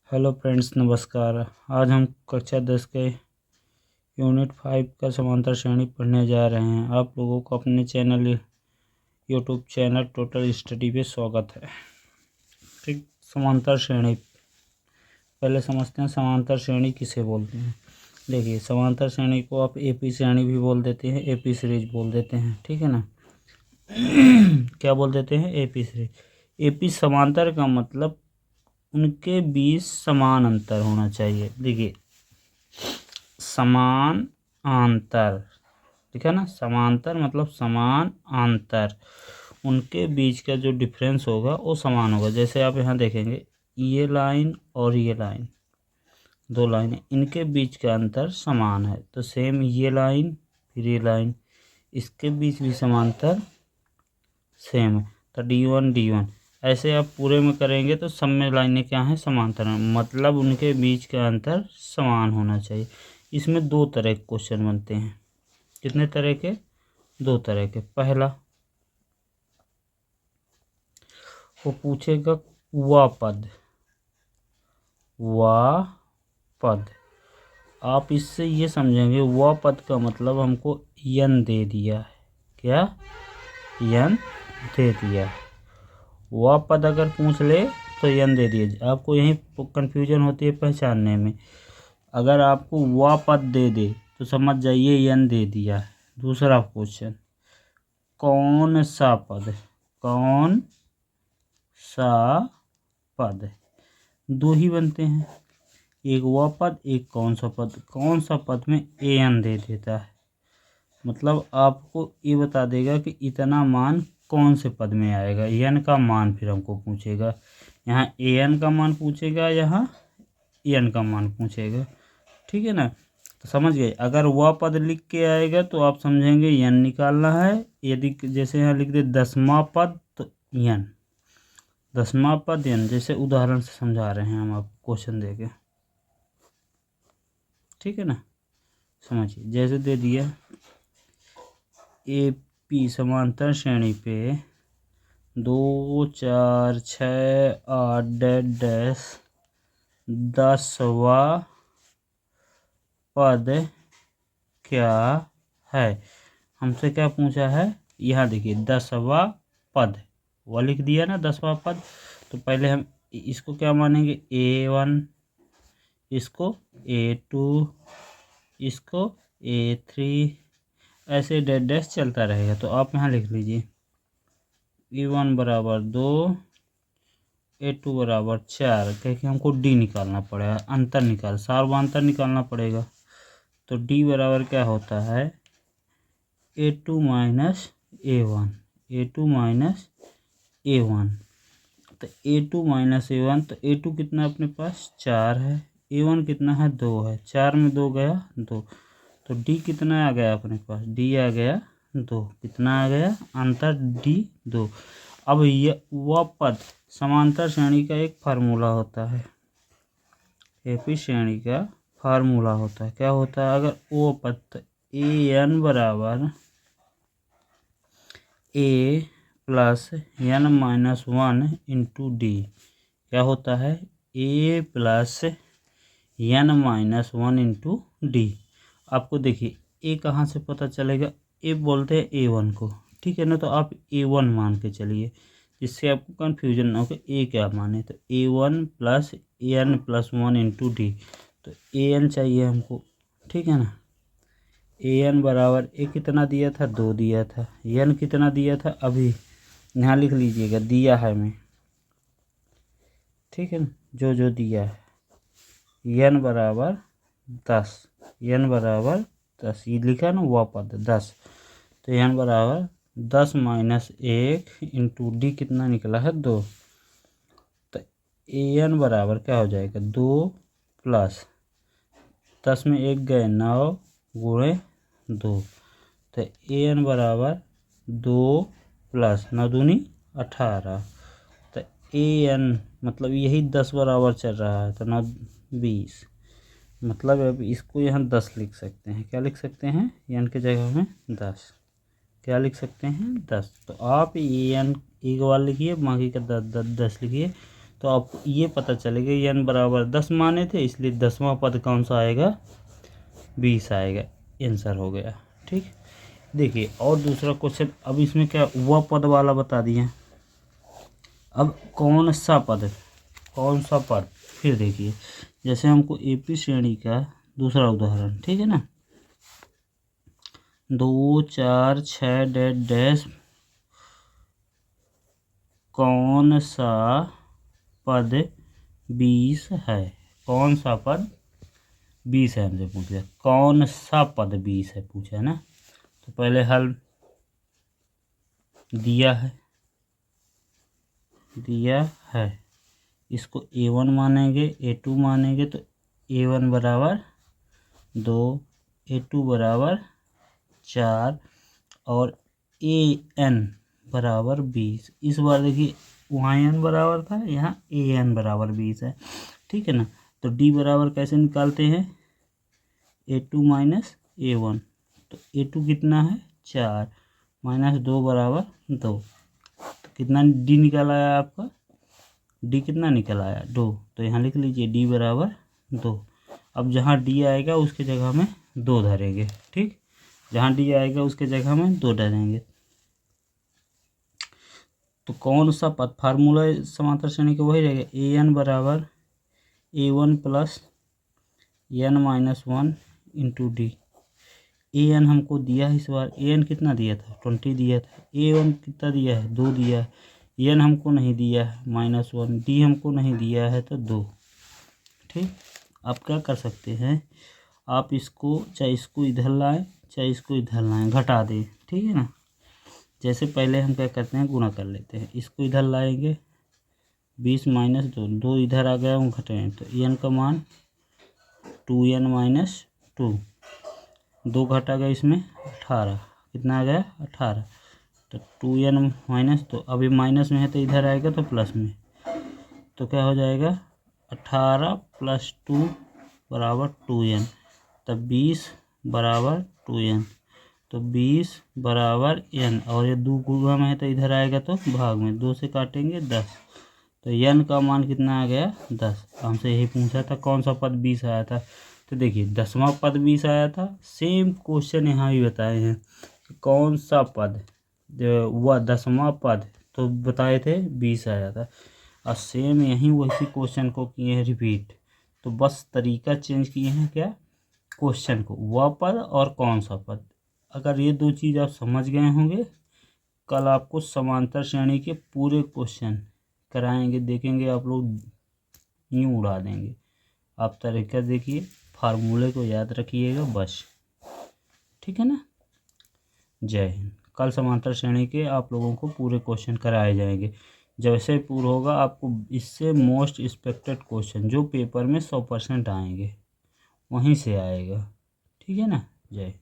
Hello friends, नमस्कार। आज हम कक्षा 10 के यूनिट 5 का समांतर श्रेणी पढ़ने जा रहे हैं। आप लोगों को अपने channel YouTube channel total study पे स्वागत है। ठीक, समांतर श्रेणी पहले समझते हैं। समांतर श्रेणी किसे बोलते हैं? देखिए, समांतर श्रेणी को आप एपी श्रेणी भी बोल देते हैं, एपी सीरीज बोल देते हैं, ठीक है ना। क्या बोल देते हैं? AP series. एपी समांतर का मतलब उनके बीच समान अंतर होना चाहिए। देखिए, समान अंतर, ठीक है ना। समांतर मतलब समान अंतर, उनके बीच का जो डिफरेंस होगा वो समान होगा। जैसे आप यहाँ देखेंगे, ये लाइन और ये लाइन, दो लाइनें, इनके बीच का अंतर समान है। तो सेम ये लाइन फिर ये लाइन, इसके बीच भी समांतर सेम है। तो D1 D1 ऐसे आप पूरे में करेंगे तो सब में लाइनें क्या हैं? समांतर हैं, मतलब उनके बीच का अंतर समान होना चाहिए। इसमें दो तरह के क्वेश्चन बनते हैं। कितने तरह के? दो तरह के। पहला, वो पूछेगा व पद। आप इससे ये समझेंगे, व पद का मतलब हमको यन दे दिया है। क्या? यन दे दिया है। व पद अगर पूछ ले तो यन दे दिए। आपको यही कन्फ्यूजन होती है पहचानने में। अगर आपको व पद दे दे तो समझ जाइए यन दे दिया है। दूसरा क्वेश्चन, कौन सा पद? कौन सा पद? दो ही बनते हैं, एक व पद, एक कौन सा पद। कौन सा पद में एन दे देता है, मतलब आपको ये बता देगा कि इतना मान कौन से पद में आएगा। एन का मान फिर हमको पूछेगा। यहाँ एन का मान पूछेगा, यहाँ एन का मान पूछेगा, ठीक है ना। तो समझ गए। अगर वह पद लिख के आएगा तो आप समझेंगे एन निकालना है। यदि जैसे यहाँ लिख दे 10वां पद तो एन, 10वां पद एन। जैसे उदाहरण से समझा रहे हैं हम आपको क्वेश्चन देके, ठीक है ना। समझिए, जैसे दे दिया एपी समांतर श्रेणी पे 2 4 6 8 डैश 10वां पद क्या है। हमसे क्या पूछा है? यहाँ देखिए 10वां पद, वह लिख दिया ना 10वां पद। तो पहले हम इसको क्या मानेंगे? A1, इसको A2, इसको A3, ऐसे डैश डैश चलता रहेगा। तो आप यहाँ लिख लीजिए A1 बराबर 2, A2 बराबर 4, क्योंकि हमको D निकालना पड़ेगा, अंतर निकाल, सार्वधातुक निकालना पड़ेगा। तो D बराबर क्या होता है? A2 minus A1, A2 minus A1। तो A2 माइनस A1, तो A2 कितना अपने पास? 4 है। A1 कितना है? 2 है। 4 में 2 गया 2। तो D कितना आ गया अपने पास? D आ गया 2। कितना आ गया? अंतर D 2। अब ये वह पद समांतर श्रेणी का एक फार्मूला होता है। एपी श्रेणी का फार्मूला होता है। क्या होता है? अगर वो पद, तो AN बराबर A plus N minus 1 into D। क्या होता है? A plus N minus 1 into D। आपको देखिए A कहाँ से पता चलेगा? A बोलते हैं A1 को, ठीक है ना। तो आप A1 मान के चलिए, जिससे आपको कन्फ्यूजन ना हो कि A क्या माने। तो A1 plus N plus 1 into D। तो AN चाहिए हमको, ठीक है ना। AN बराबर A कितना दिया था? 2 दिया था। N कितना दिया था? अभी यहाँ लिख लीजिएगा, दिया है मैं, ठीक है ना, जो जो दिया है। N बराबर 10, N बराबर 10, ये लिखा ना वह पद 10। तो N बराबर 10 माइनस 1 इंटू D कितना निकला है? 2। तो AN बराबर क्या हो जाएगा? 2 प्लस 10 में 1 गए 9 गुणे 2। तो AN बराबर 2 प्लस 9 दूनी 18। तो AN मतलब यही 10 बराबर चल रहा है, तो 9 20। मतलब अब इसको यहाँ 10 लिख सकते हैं। क्या लिख सकते हैं? एन की जगह में 10। क्या लिख सकते हैं? 10। तो आप एन एक बार लिखिए, बाकी का 10 10 10 लिखिए। तो आपको ये पता चलेगा n बराबर 10 माने थे, इसलिए 10वां पद कौन सा आएगा, 20 आएगा। आंसर हो गया। ठीक, देखिए और दूसरा क्वेश्चन, अब इसमें क्या हुआ, पद वाला बता दिए। अब कौन सा पद, फिर देखिए जैसे हमको एपी श्रेणी का दूसरा उदाहरण, ठीक है ना, 2 4 6 डैश कौन सा पद 20 है, कौन सा पद 20 है, हमसे पूछ लिया कौन सा पद 20 है, पूछा है ना। तो पहले हल दिया है, इसको a1 मानेंगे, a2 मानेंगे, तो a1 बराबर 2, a2 बराबर 4 और an बराबर 20। इस बार देखिए वहाँ n बराबर था, यहाँ an बराबर 20 है। ठीक है ना, तो d बराबर कैसे निकालते हैं, a2 माइनस a1, तो a2 कितना है 4 माइनस 2 बराबर 2, तो कितना d निकल आया आपका, d कितना निकल आया 2, तो यहाँ लिख लीजिए d बराबर 2। अब जहाँ d आएगा उसके जगह में 2 धरेंगे। ठीक, जहाँ d आएगा उसके जगह में 2 धरेंगे। तो कौन सा पद, फार्मूला समांतर श्रेणी का वही रहेगा, an बराबर a1 plus n minus 1 into D. an हमको दिया है इस बार, an कितना दिया था 20 दिया था, a1 कितना दिया है 2 दिया है, n हमको नहीं दिया है -1, d हमको नहीं दिया है तो 2। ठीक, आप क्या कर सकते हैं, आप इसको चाहे इसको इधर लाएं चाहे इसको इधर लाएं, घटा दें। ठीक है ना, जैसे पहले हम क्या करते हैं, गुणा कर लेते हैं, इसको इधर लाएंगे 20 माइनस 2, 2 इधर आ गया, हम घटाएं तो n का मान 2n माइनस 2, 2 घटा गया इसमें 18, कितना आ गया 18, तो 2n माइनस 2, अभी माइनस में है तो इधर आएगा तो प्लस में, तो क्या हो जाएगा 18 प्लस 2 बराबर 2n, तब 20 बराबर 2n, तो 20 बराबर n, और ये 2 गुणा में है तो इधर आएगा तो भाग में, 2 से काटेंगे 10, तो n का मान कितना आ गया 10। हमसे यही पूछा था कौन सा पद 20 आया था, तो देखिए 10वां पद 20 आया था। सेम क्वेश्चन यहाँ भी बताए हैं, कौन सा पद हुआ 10वां पद, तो बताए थे 20 आया था, और सेम यहीं वैसी क्वेश्चन को किए हैं रिपीट, तो बस तरीका चेंज किए हैं, क्या क्वेश्चन को, वह पद और कौन सा पद। अगर ये 2 चीज़ आप समझ गए होंगे, कल आपको समांतर श्रेणी के पूरे क्वेश्चन कराएंगे, देखेंगे आप लोग यूँ उड़ा देंगे। आप तरीका देखिए, फार्मूले को याद रखिएगा बस। ठीक है ना, जय हिंद। कल समांतर श्रेणी के आप लोगों को पूरे क्वेश्चन कराए जाएंगे, जैसे पूरा होगा आपको इससे मोस्ट एक्सपेक्टेड क्वेश्चन जो पेपर में 100% आएंगे वहीं से आएगा। ठीक है ना, जय।